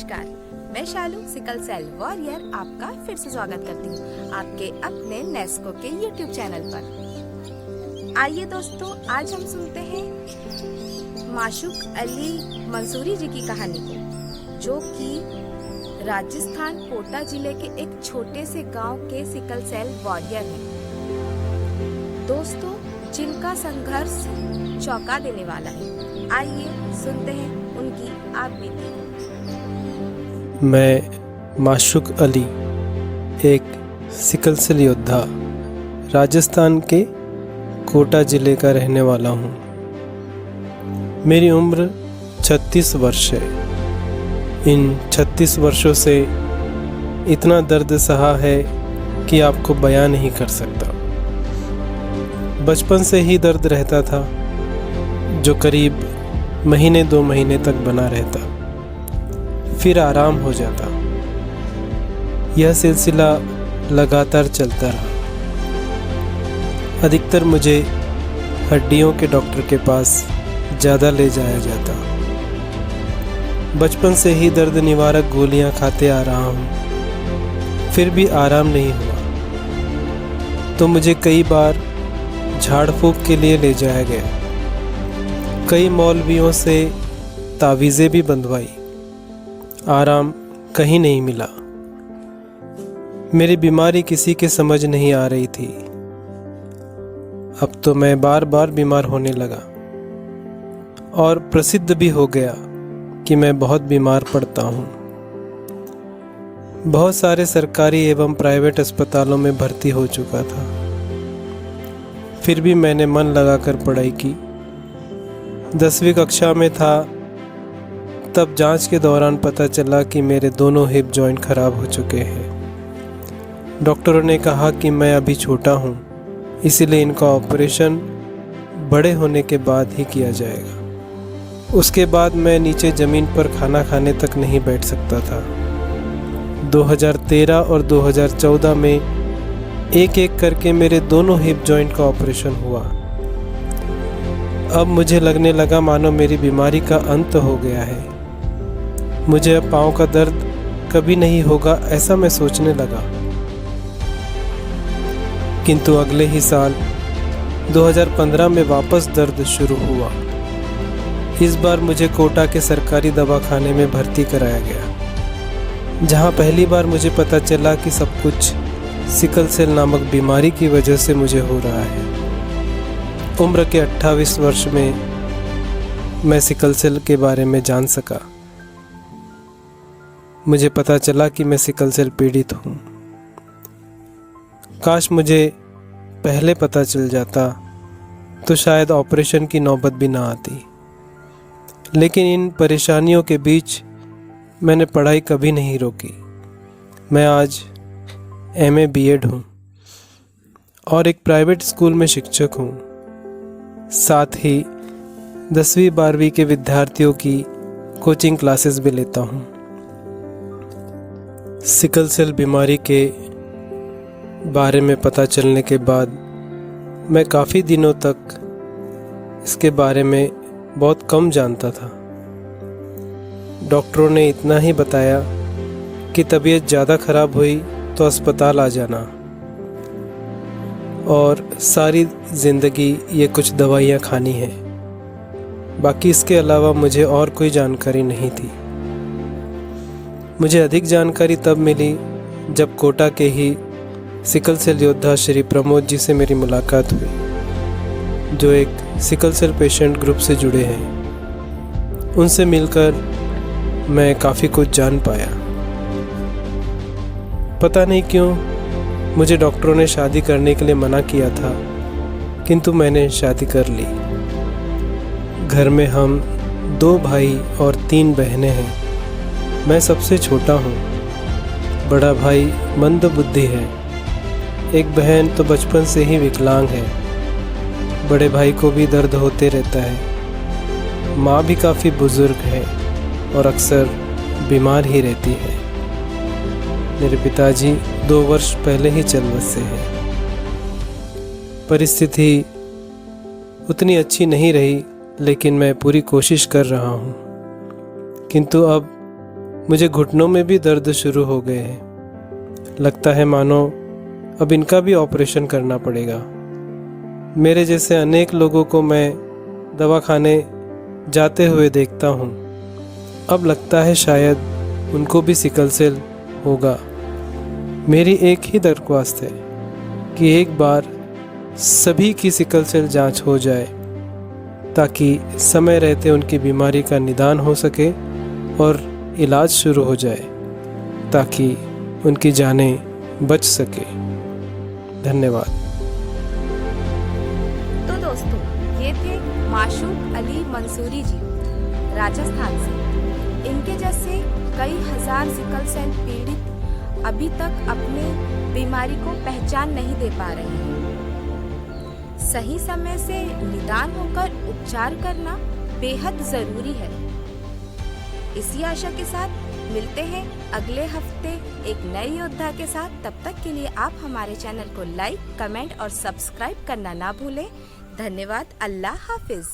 नमस्कार, मैं शालू sickle cell warrior आपका फिर से स्वागत करती हूँ आपके अपने नेस्को के YouTube चैनल पर। आइए दोस्तों, आज हम सुनते हैं माशूक अली मंसूरी जी की कहानी को, जो कि राजस्थान कोटा जिले के एक छोटे से गांव के सिकल सेल वॉरियर हैं दोस्तों, जिनका संघर्ष चौंका देने वाला है। आइए सुनते हैं उनकी आप बीती। मैं माशूक अली, एक सिकल सेल योद्धा, राजस्थान के कोटा ज़िले का रहने वाला हूँ। मेरी उम्र 36 वर्ष है। इन 36 वर्षों से इतना दर्द सहा है कि आपको बयां नहीं कर सकता। बचपन से ही दर्द रहता था, जो करीब महीने 2 महीने तक बना रहता, फिर आराम हो जाता। यह सिलसिला लगातार चलता रहा। अधिकतर मुझे हड्डियों के डॉक्टर के पास ज़्यादा ले जाया जाता। बचपन से ही दर्द निवारक गोलियां खाते आ रहा हूँ, फिर भी आराम नहीं हुआ। तो मुझे कई बार झाड़ फूंक के लिए ले जाया गया। कई मौलवियों से तावीज़ें भी बंधवाई, आराम कहीं नहीं मिला। मेरी बीमारी किसी के समझ नहीं आ रही थी। अब तो मैं बार बार बीमार होने लगा और प्रसिद्ध भी हो गया कि मैं बहुत बीमार पड़ता हूँ। बहुत सारे सरकारी एवं प्राइवेट अस्पतालों में भर्ती हो चुका था, फिर भी मैंने मन लगाकर पढ़ाई की। 10वीं कक्षा में था, तब जांच के दौरान पता चला कि मेरे दोनों हिप जॉइंट खराब हो चुके हैं। डॉक्टरों ने कहा कि मैं अभी छोटा हूं, इसीलिए इनका ऑपरेशन बड़े होने के बाद ही किया जाएगा। उसके बाद मैं नीचे ज़मीन पर खाना खाने तक नहीं बैठ सकता था। 2013 और 2014 में एक एक करके मेरे दोनों हिप जॉइंट का ऑपरेशन हुआ। अब मुझे लगने लगा मानो मेरी बीमारी का अंत हो गया है। मुझे अब पाँव का दर्द कभी नहीं होगा, ऐसा मैं सोचने लगा। किंतु अगले ही साल 2015 में वापस दर्द शुरू हुआ। इस बार मुझे कोटा के सरकारी दवाखाने में भर्ती कराया गया, जहां पहली बार मुझे पता चला कि सब कुछ सिकल सेल नामक बीमारी की वजह से मुझे हो रहा है। उम्र के 28 वर्ष में मैं सिकल सेल के बारे में जान सका। मुझे पता चला कि मैं सिकल सेल पीड़ित हूँ। काश मुझे पहले पता चल जाता तो शायद ऑपरेशन की नौबत भी ना आती। लेकिन इन परेशानियों के बीच मैंने पढ़ाई कभी नहीं रोकी। मैं आज MA B.Ed हूँ और एक प्राइवेट स्कूल में शिक्षक हूँ। साथ ही 10वीं 12वीं के विद्यार्थियों की कोचिंग क्लासेस भी लेता हूँ। सिकल सेल बीमारी के बारे में पता चलने के बाद मैं काफ़ी दिनों तक इसके बारे में बहुत कम जानता था। डॉक्टरों ने इतना ही बताया कि तबीयत ज़्यादा ख़राब हुई तो अस्पताल आ जाना, और सारी ज़िंदगी ये कुछ दवाइयाँ खानी है। बाकी इसके अलावा मुझे और कोई जानकारी नहीं थी। मुझे अधिक जानकारी तब मिली जब कोटा के ही सिकल सेल योद्धा श्री प्रमोद जी से मेरी मुलाकात हुई, जो एक सिकल सेल पेशेंट ग्रुप से जुड़े हैं। उनसे मिलकर मैं काफ़ी कुछ जान पाया। पता नहीं क्यों मुझे डॉक्टरों ने शादी करने के लिए मना किया था, किंतु मैंने शादी कर ली। घर में हम 2 भाई और 3 बहनें हैं। मैं सबसे छोटा हूँ। बड़ा भाई मंदबुद्धि है। एक बहन तो बचपन से ही विकलांग है। बड़े भाई को भी दर्द होते रहता है। माँ भी काफ़ी बुज़ुर्ग है और अक्सर बीमार ही रहती है। मेरे पिताजी 2 वर्ष पहले ही चल बसे हैं। परिस्थिति उतनी अच्छी नहीं रही, लेकिन मैं पूरी कोशिश कर रहा हूँ। किंतु अब मुझे घुटनों में भी दर्द शुरू हो गए हैं। लगता है मानो अब इनका भी ऑपरेशन करना पड़ेगा। मेरे जैसे अनेक लोगों को मैं दवाखाने जाते हुए देखता हूँ। अब लगता है शायद उनको भी सिकल सेल होगा। मेरी एक ही दरख्वास्त है कि एक बार सभी की सिकल सेल जांच हो जाए, ताकि समय रहते उनकी बीमारी का निदान हो सके और इलाज शुरू हो जाए, ताकि उनकी जानें बच सके। धन्यवाद। तो दोस्तों, ये थे माशूक अली मंसूरी जी, राजस्थान से। इनके जैसे कई हजार सिकल सेल पीड़ित अभी तक अपने बीमारी को पहचान नहीं दे पा रहे हैं। सही समय से निदान होकर उपचार करना बेहद जरूरी है। इसी आशा के साथ मिलते हैं अगले हफ्ते एक नए योद्धा के साथ। तब तक के लिए आप हमारे चैनल को लाइक, कमेंट और सब्सक्राइब करना ना भूलें। धन्यवाद। अल्लाह हाफिज।